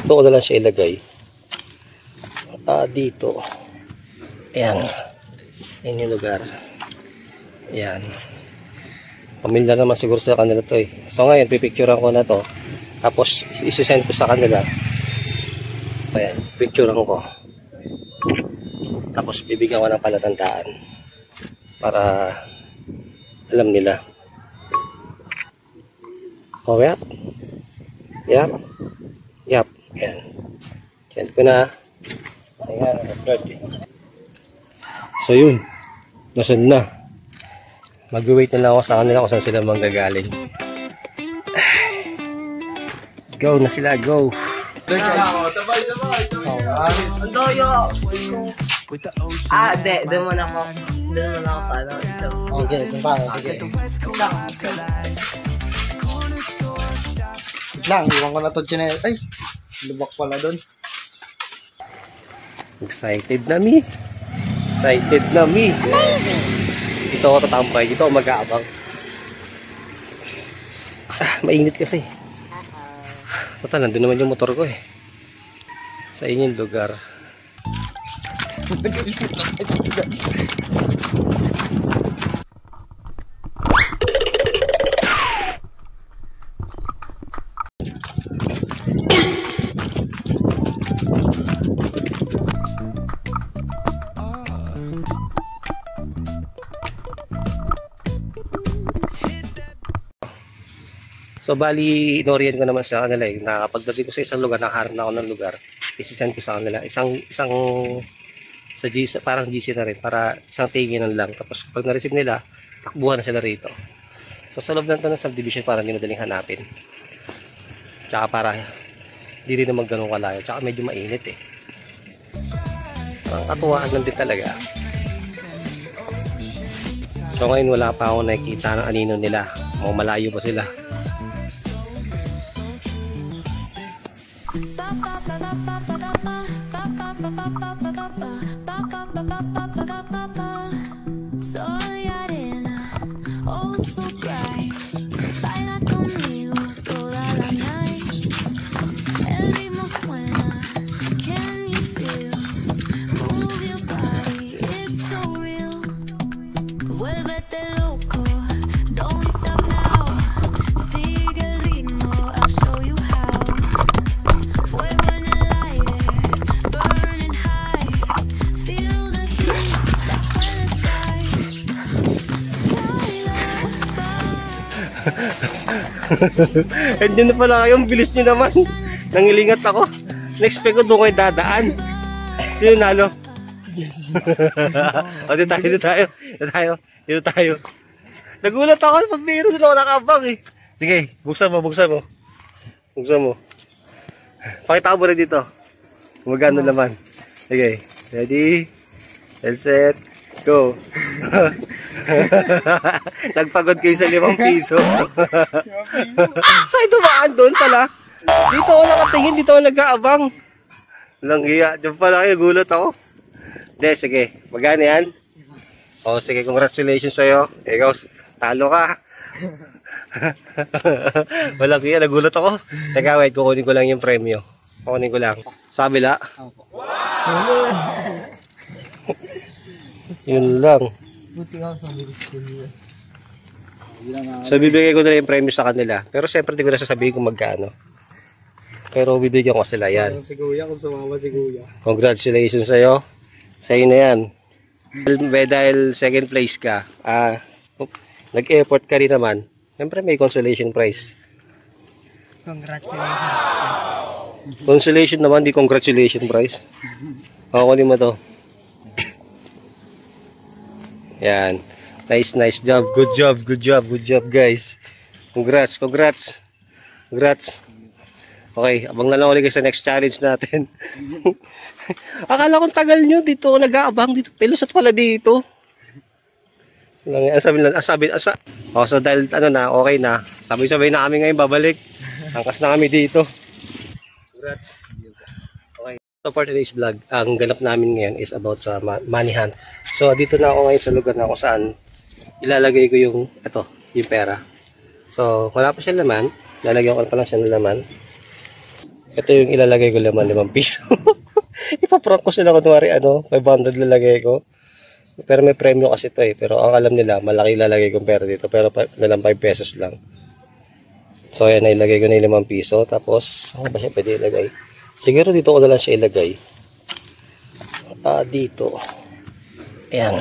Ito ko na lang siya ilagay. Dito. Ayan. Yan yung lugar. Ayan. Pamilyar naman siguro sa kanila to eh. So ngayon, pipicturean ko na to. Tapos, isisend ko sa kanila. Ayan, picturean ko. Tapos, bibigyan ko ng palatandaan. Para alam nila. Oh, yap. Yap. Yap. Ayan. Send ko na. Ayan, so yun. Nasaan na. Mag-wait na lang ako sa kanila kung saan sila manggagaling. Go na sila, go. Sabay. Ang doyo. Doon mo na ako. Doon mo na ako sa ano. Okay, kung paano, sige. Lang, iwan ko na to chinel. Ay, lubak pala doon. Excited na mi. Excited na mi. Dito ako tatampay. Dito ako mag-aabang. Mainit kasi. Total, nandun naman yung motor ko eh. Sa inyong lugar. So bali, inorient ko naman sa kanila eh. Nakapagdating ko sa isang lugar, nakaharap na ako ng lugar. Isisend ko sa kanila. Isang sa GC, parang GC na rin. Para isang tinginan lang. Tapos pag na-receive nila, takbuhan na sila rito. So sa loob ng subdivision, parang hindi madaling hanapin. Tsaka para hindi rin naman ganun kalayo. Tsaka medyo mainit eh. Ang katuwaan lang din talaga. So ngayon wala pa ako nakikita ng anino nila. Malayo pa sila. Soy arena, oh so bright. Baila conmigo toda la night. El ritmo suena, can you feel? Move your body, it's so real. Vuélvete loco, don't stop now. Sigue el ritmo, I'll show you how. Fuego en el aire, burning high. Feel the heat, bajo el sky. Andiyan na pala kayo, ang bilis nyo naman. Nangilingat ako. Na-expect ko doon kayo dadaan. Sino nalo? O, dito tayo. Nagulat ako pag mayroon sila ako nakabang eh. Sige, buksan mo. Pakita ko muna dito. Magano naman. Sige, ready, set, go. Nagpagod kayo sa 5 piso. Saan dumaan doon pala? Dito ako nakatingin, dito ako nag-aabang. Walang iya, dyan pala kayo, gulat ako. Hindi, sige, magana yan? O, sige, congratulations sa'yo. Ikaw, talo ka. Walang iya, nagulat ako. Teka, wait, kukunin ko lang yung premyo. Kukunin ko lang. Sabi la? Yun lang. Buti nga sa bilis ko niya. So bibigay ko na yung premyo sa kanila. Pero siyempre hindi ko na sasabihin kung magkano. Pero bibigyan ko sila yan. Si Kuya, kung sumama si Kuya. Congratulations sa'yo. Sa'yo na yan. Dahil second place ka, nag-effort ka rin naman. Siyempre may consolation prize. Congratulations. Consolation naman, di congratulation prize. Kukunin mo to. Yan. Nice job. Good job guys. Congrats. Okay, abang na lang ulit sa next challenge natin. Akala kong tagal nyo dito. Nag-aabang dito. Pelusot pala dito. Sabi. So dahil okay na. Sabay na kami ngayon babalik. Angkas na kami dito. Congrats. Okay. So for today's vlog, ang ganap namin ngayon is about sa money hunt. So dito na ako ngayon sa lugar na kung saan ilalagay ko yung pera. So wala pa siya laman. Lalagyan ko pa lang siya ng laman. Ito yung ilalagay ko laman, 5 piso. Ipaprank ko sila kunwari 500 lalagay ko. Pero may premyo kasi ito eh. Pero ang alam nila, malaki lalagay kong pera dito. Pero nalang 5 pesos lang. So ayan, ilagay ko na yung 5 piso. Tapos, ano ba siya pwede ilagay? Siguro dito ko na lang siya ilagay. Dito. Ayan.